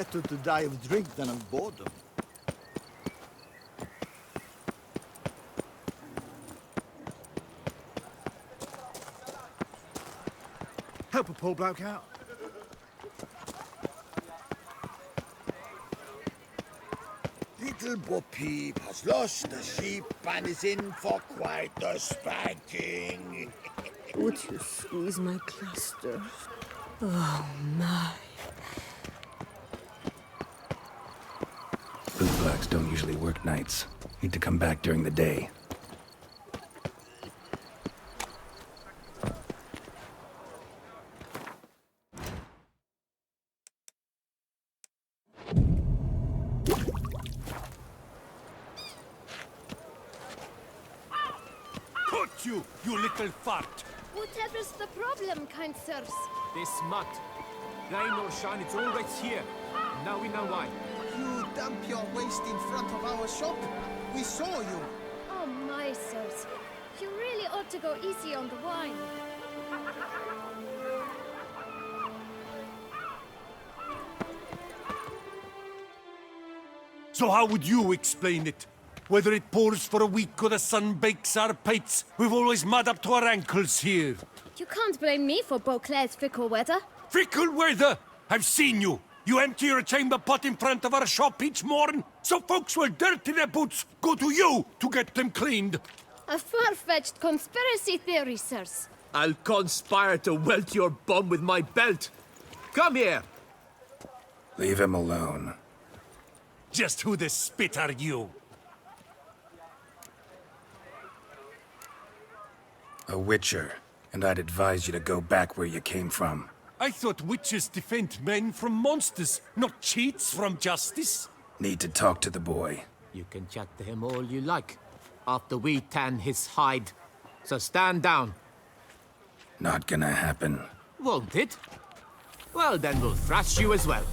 Better to die of drink than of boredom. Help a poor bloke out. Little Bo Peep has lost the sheep and is in for quite the spanking. Would you squeeze my cluster? Oh, my. Bootblacks don't usually work nights. Need to come back during the day. Put you, you little fart! Whatever's the problem, kind sirs? This mud. Rain or shine, it's all right here. Now we know why. You dump your waste in front of our shop. We saw you. Oh my sirs. You really ought to go easy on the wine. So how would you explain it? Whether it pours for a week or the sun bakes our pates, we've always mud up to our ankles here. You can't blame me for Beauclair's fickle weather. Fickle weather! I've seen you! You empty your chamber pot in front of our shop each morn, so folks will dirty their boots go to you to get them cleaned. A far-fetched conspiracy theory, sirs. I'll conspire to welt your bum with my belt. Come here! Leave him alone. Just who the spit are you? A witcher, and I'd advise you to go back where you came from. I thought witches defend men from monsters, not cheats from justice. Need to talk to the boy. You can chat to him all you like, after we tan his hide. So stand down. Not gonna happen. Won't it? Well, then we'll thrash you as well,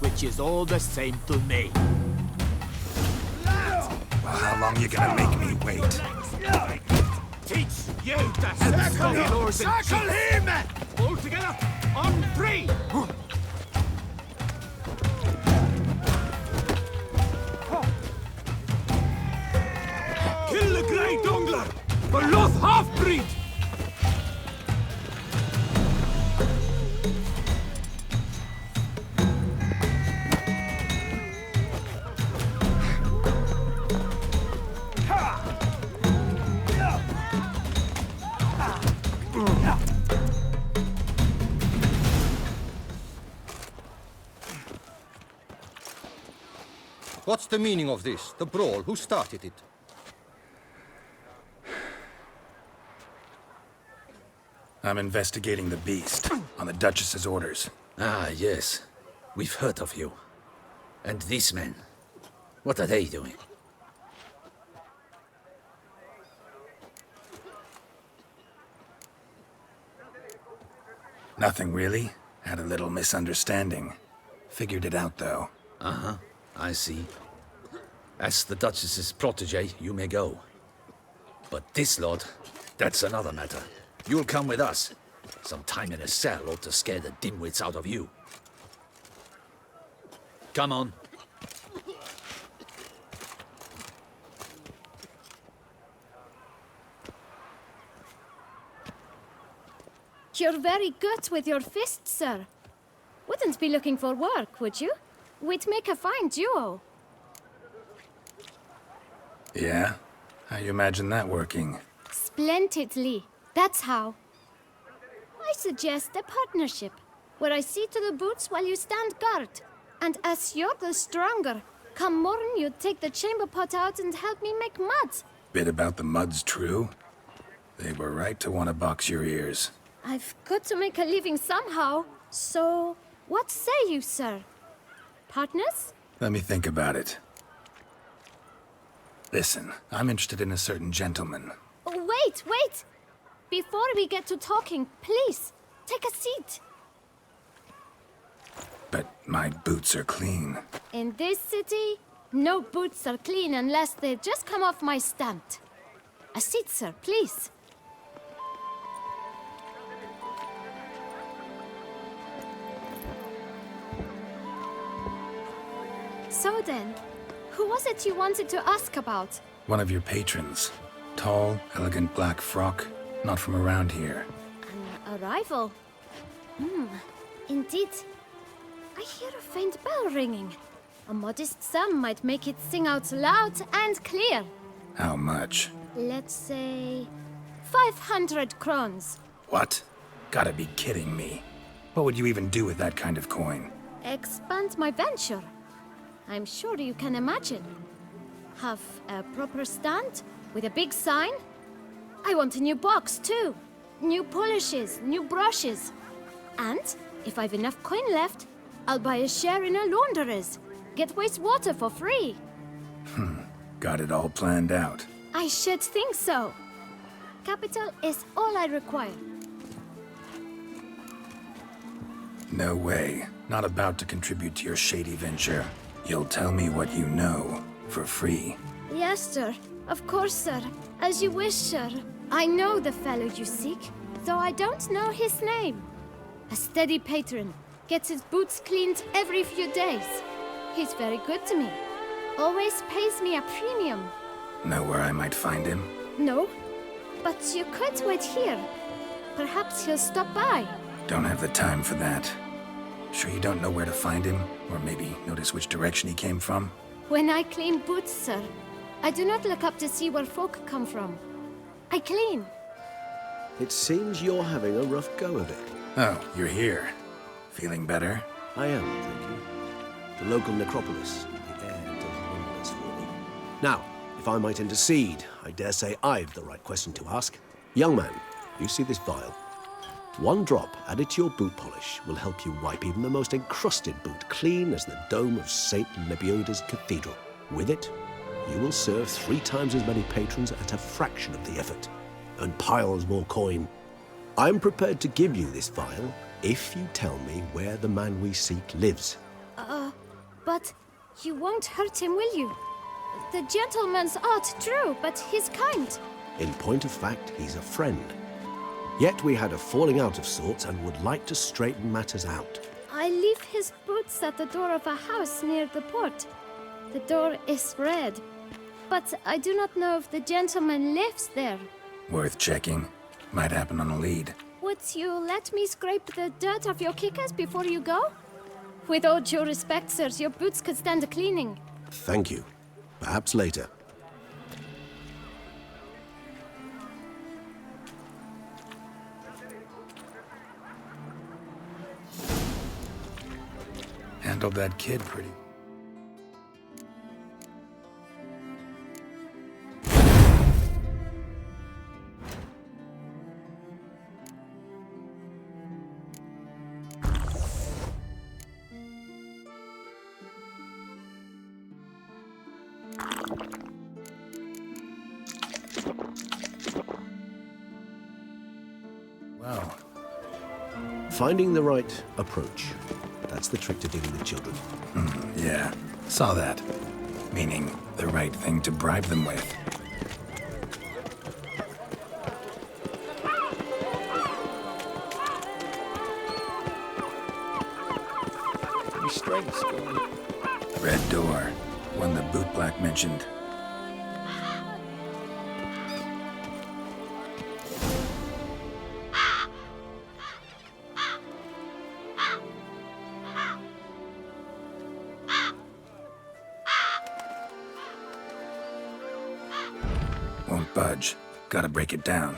which is all the same to me. Well, how long you gonna make me wait? Teach you to help stop lords and Tackle chiefs. him! All together, on three! Kill the Grey Dongler! For Loth half-breed! What's the meaning of this? The brawl? Who started it? I'm investigating the beast, on the Duchess's orders. Ah, yes. We've heard of you. And these men, what are they doing? Nothing really. Had a little misunderstanding. Figured it out, though. Uh-huh, I see. As the Duchess's protege, you may go. But this lot, that's another matter. You'll come with us. Some time in a cell ought to scare the dimwits out of you. Come on. You're very good with your fists, sir. Wouldn't be looking for work, would you? We'd make a fine duo. Yeah? How you imagine that working? Splendidly. That's how. I suggest a partnership, where I see to the boots while you stand guard. And as you're the stronger, come morn you take the chamber pot out and help me make mud. Bit about the mud's true? They were right to want to box your ears. I've got to make a living somehow. So, what say you, sir? Partners? Let me think about it. Listen, I'm interested in a certain gentleman. Oh, wait! Before we get to talking, please, take a seat. But my boots are clean. In this city, no boots are clean unless they just come off my stamp. A seat, sir, please. So then, who was it you wanted to ask about? One of your patrons. Tall, elegant black frock. Not from around here. An arrival? Indeed. I hear a faint bell ringing. A modest sum might make it sing out loud and clear. How much? Let's say 500 crowns. What? Gotta be kidding me. What would you even do with that kind of coin? Expand my venture. I'm sure you can imagine. Have a proper stand with a big sign. I want a new box too. New polishes, new brushes. And if I've enough coin left, I'll buy a share in a launderer's. Get wastewater for free. Got it all planned out. I should think so. Capital is all I require. No way. Not about to contribute to your shady venture. You'll tell me what you know, for free. Yes, sir. Of course, sir. As you wish, sir. I know the fellow you seek, though I don't know his name. A steady patron. Gets his boots cleaned every few days. He's very good to me. Always pays me a premium. Know where I might find him? No, but you could wait here. Perhaps he'll stop by. Don't have the time for that. Sure you don't know where to find him? Or maybe notice which direction he came from? When I clean boots, sir, I do not look up to see where folk come from. I clean. It seems you're having a rough go of it. Oh, you're here. Feeling better? I am, thank you. The local necropolis, the air does wonders for me. Now, if I might intercede, I dare say I've the right question to ask. Young man, you see this vial? One drop added to your boot polish will help you wipe even the most encrusted boot clean as the dome of St. Lebioda's cathedral. With it, you will serve 3 times as many patrons at a fraction of the effort, and piles more coin. I'm prepared to give you this vial if you tell me where the man we seek lives. But you won't hurt him, will you? The gentleman's odd, true, but he's kind. In point of fact, he's a friend. Yet we had a falling out of sorts and would like to straighten matters out. I leave his boots at the door of a house near the port. The door is red, but I do not know if the gentleman lives there. Worth checking. Might happen on a lead. Would you let me scrape the dirt off your kickers before you go? With all due respect, sirs, your boots could stand a cleaning. Thank you. Perhaps later. Handled that kid pretty. Wow. Finding the right approach. That's the trick to dealing with children. Yeah, saw that. Meaning, the right thing to bribe them with. Restraints gone. Red door. One the bootblack mentioned. Won't budge. Gotta break it down.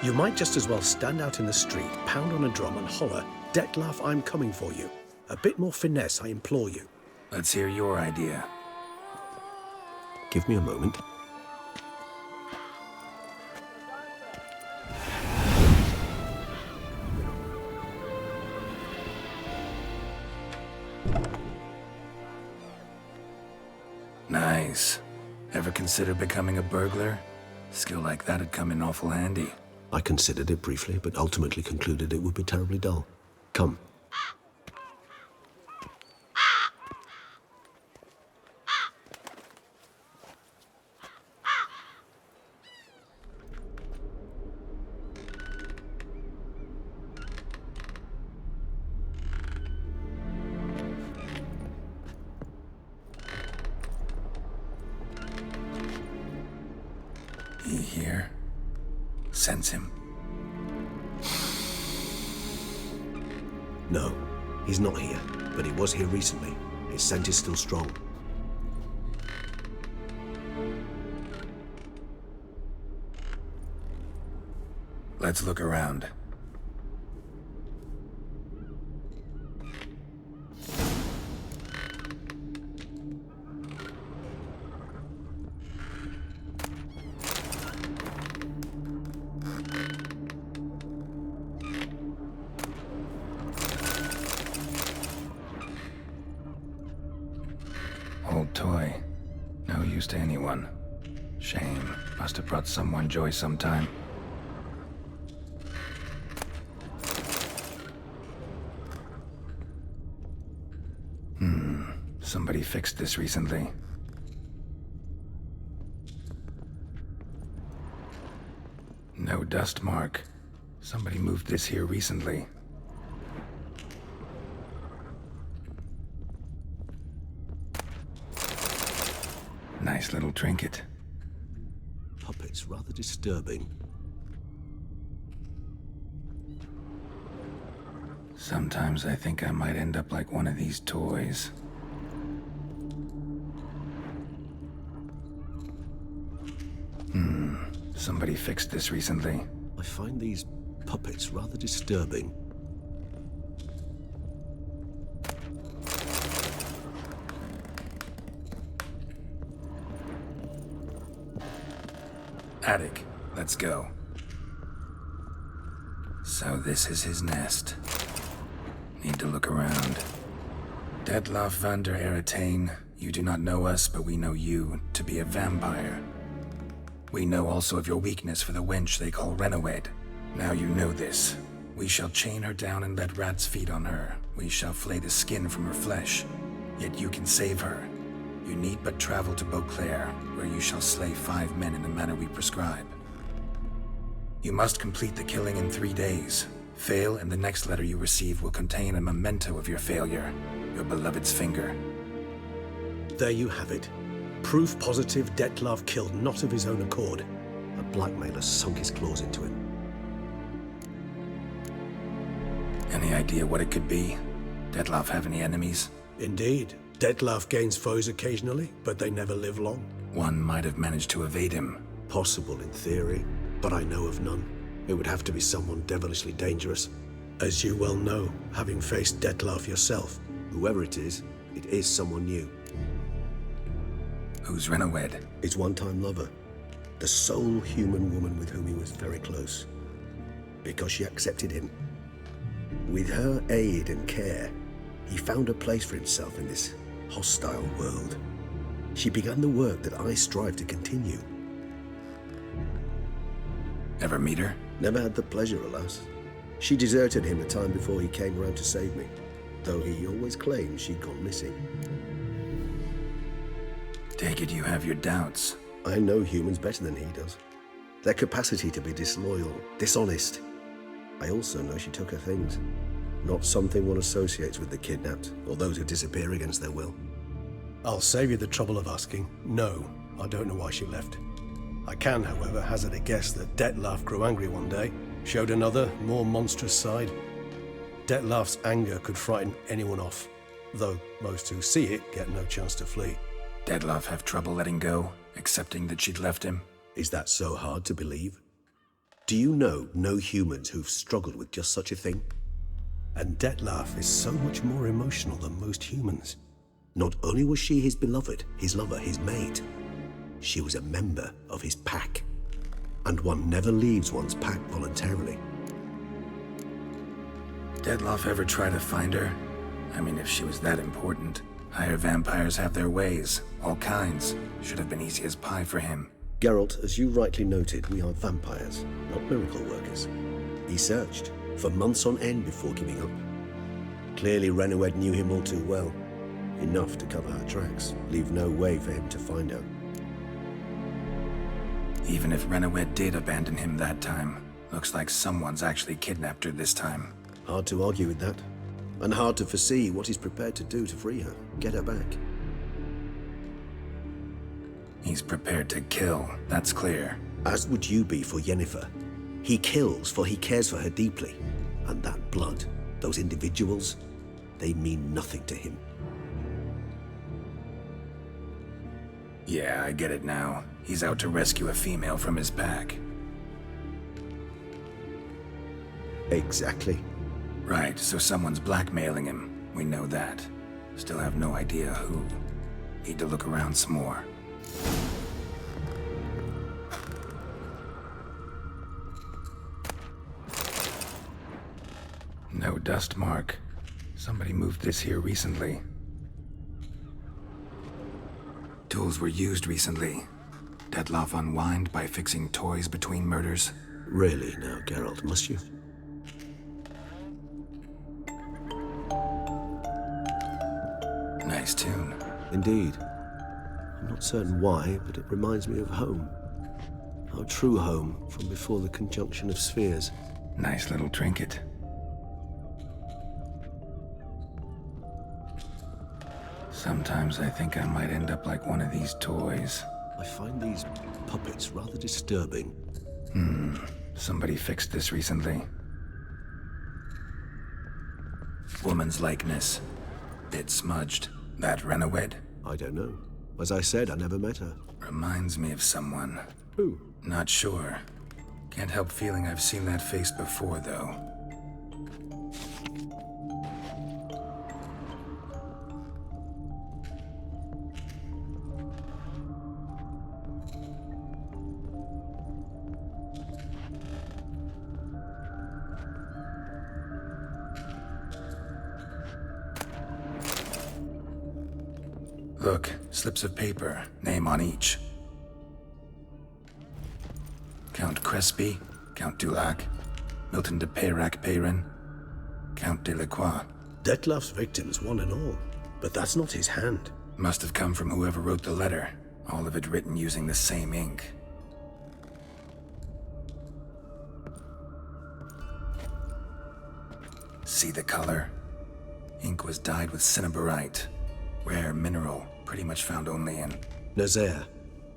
You might just as well stand out in the street, pound on a drum and holler, "Detlef, I'm coming for you." A bit more finesse, I implore you. Let's hear your idea. Give me a moment. Nice. Ever consider becoming a burglar? Skill like that'd come in awful handy. I considered it briefly, but ultimately concluded it would be terribly dull. Come. He here? Sense him. No, he's not here, but he was here recently. His scent is still strong. Let's look around. Old toy. No use to anyone. Shame. Must have brought someone joy sometime. Somebody fixed this recently. No dust mark. Somebody moved this here recently. Nice little trinket. Puppets, rather disturbing. Sometimes I think I might end up like one of these toys. Somebody fixed this recently. I find these puppets rather disturbing. Attic. Let's go. So this is his nest. Need to look around. Detlef van der Eretain, you do not know us, but we know you to be a vampire. We know also of your weakness for the wench they call Renawed. Now you know this. We shall chain her down and let rats feed on her. We shall flay the skin from her flesh. Yet you can save her. You need but travel to Beauclair, where you shall slay 5 men in the manner we prescribe. You must complete the killing in 3 days. Fail, and the next letter you receive will contain a memento of your failure. Your beloved's finger. There you have it. Proof positive Detlef killed not of his own accord. A blackmailer sunk his claws into him. Any idea what it could be? Detlef have any enemies? Indeed. Detlef gains foes occasionally, but they never live long. One might have managed to evade him. Possible in theory, but I know of none. It would have to be someone devilishly dangerous. As you well know, having faced Detlef yourself, whoever it is someone new. Who's Renawed? His one-time lover. The sole human woman with whom he was very close. Because she accepted him. With her aid and care, he found a place for himself in this hostile world. She began the work that I strive to continue. Ever meet her? Never had the pleasure, alas. She deserted him a time before he came around to save me, though he always claimed she'd gone missing. Take it you have your doubts. I know humans better than he does. Their capacity to be disloyal, dishonest. I also know she took her things. Not something one associates with the kidnapped, or those who disappear against their will. I'll save you the trouble of asking. No, I don't know why she left. I can, however, hazard a guess that Detlef grew angry one day, showed another, more monstrous side. Detlef's anger could frighten anyone off, though most who see it get no chance to flee. Detlef have trouble letting go, accepting that she'd left him? Is that so hard to believe? Do you know no humans who've struggled with just such a thing? And Detlef is so much more emotional than most humans. Not only was she his beloved, his lover, his mate, she was a member of his pack. And one never leaves one's pack voluntarily. Detlef ever try to find her? I mean, if she was that important. Higher vampires have their ways, all kinds. Should have been easy as pie for him. Geralt, as you rightly noted, we are vampires, not miracle workers. He searched for months on end before giving up. Clearly Renawed knew him all too well. Enough to cover her tracks, leave no way for him to find her. Even if Renawed did abandon him that time, looks like someone's actually kidnapped her this time. Hard to argue with that. And hard to foresee what he's prepared to do to free her, get her back. He's prepared to kill, that's clear. As would you be for Yennefer. He kills for he cares for her deeply. And that blood, those individuals, they mean nothing to him. Yeah, I get it now. He's out to rescue a female from his pack. Exactly. Right, so someone's blackmailing him. We know that. Still have no idea who. Need to look around some more. No dust mark. Somebody moved this here recently. Tools were used recently. Dettlaff unwind by fixing toys between murders. Really now, Geralt, must you? Nice tune. Indeed. I'm not certain why, but it reminds me of home. Our true home from before the conjunction of spheres. Nice little trinket. Sometimes I think I might end up like one of these toys. I find these puppets rather disturbing. Somebody fixed this recently. Woman's likeness. Bit smudged. That Renawed? I don't know. As I said, I never met her. Reminds me of someone. Who? Not sure. Can't help feeling I've seen that face before, though. Look, slips of paper, name on each. Count Crespi, Count Dulac, Milton de Peyrac-Peyrin, Count Delacroix. Dettlaff's victims, one and all. But that's not his hand. Must have come from whoever wrote the letter. All of it written using the same ink. See the color? Ink was dyed with cinnabarite. Rare mineral, pretty much found only in Nazaire.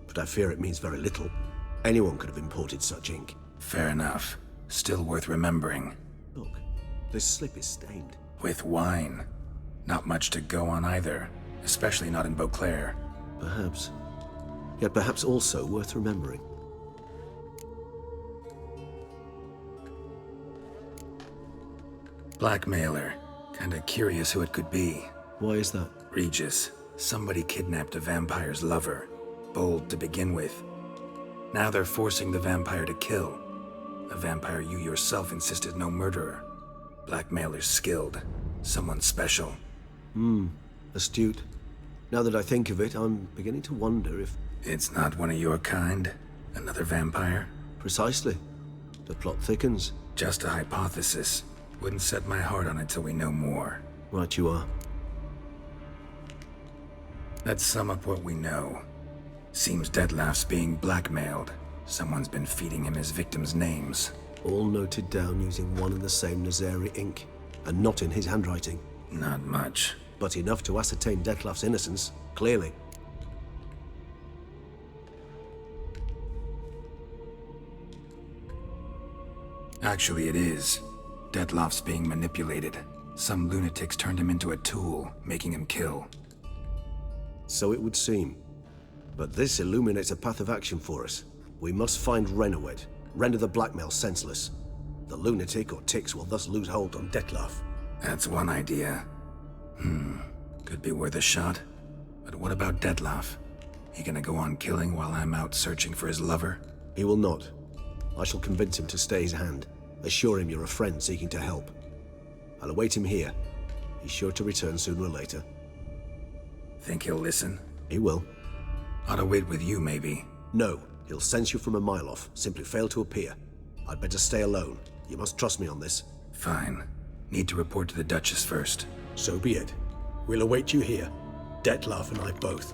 But I fear it means very little. Anyone could have imported such ink. Fair enough. Still worth remembering. Look, this slip is stained. With wine. Not much to go on either. Especially not in Beauclair. Perhaps. Yet perhaps also worth remembering. Blackmailer. Kinda curious who it could be. Why is that? Regis. Somebody kidnapped a vampire's lover. Bold to begin with. Now they're forcing the vampire to kill. A vampire you yourself insisted no murderer. Blackmailer's skilled. Someone special. Astute. Now that I think of it, I'm beginning to wonder if... It's not one of your kind? Another vampire? Precisely. The plot thickens. Just a hypothesis. Wouldn't set my heart on it till we know more. Right you are. Let's sum up what we know. Seems Dettlaff's being blackmailed. Someone's been feeding him his victims' names. All noted down using one and the same Nazari ink. And not in his handwriting. Not much. But enough to ascertain Dettlaff's innocence, clearly. Actually, it is. Dettlaff's being manipulated. Some lunatics turned him into a tool, making him kill. So it would seem. But this illuminates a path of action for us. We must find Renawed, render the blackmail senseless. The lunatic or ticks will thus lose hold on Dettlaff. That's one idea. Could be worth a shot. But what about Dettlaff? He gonna go on killing while I'm out searching for his lover? He will not. I shall convince him to stay his hand. Assure him you're a friend seeking to help. I'll await him here. He's sure to return sooner or later. Think he'll listen? He will. Ought to wait with you, maybe. No, he'll sense you from a mile off. Simply fail to appear. I'd better stay alone. You must trust me on this. Fine. Need to report to the Duchess first. So be it. We'll await you here. Dettlaff and I both.